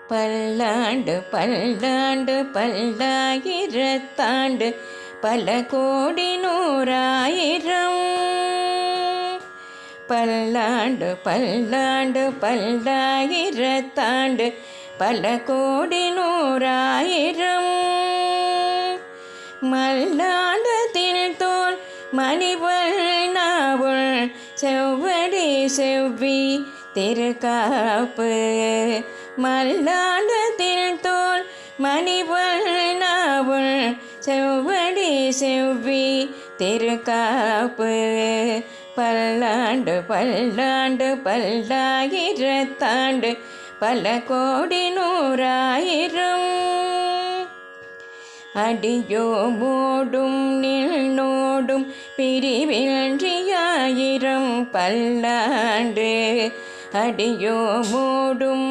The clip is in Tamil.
பல்லாண்டு பல்லாண்டு பல்லாயிரத்தாண்டு பல கோடி நூறாயிரம். பல்லாண்டு பல்லாண்டு பல்லாயிரத்தாண்டு பல கோடி நூறாயிரம். மல்லாண்டத்தில் தோல் மணிவண்ணாவுள் செவ்வடி செவ்வி திருக்காப்பு. மல்லாண்டத்தில் தோல் மணிவண்ணாவுள் செவ்வடி செவ்வி திருக்காப்பு. பல்லாண்டு பல்லாண்டு பல்லாயிரத்தாண்டு பல கோடி நூறாயிரம். அடியோமோடும் நின்னோடும் பிரிவின்றியாயிரம் பல்லாண்டு. அடியோமோடும்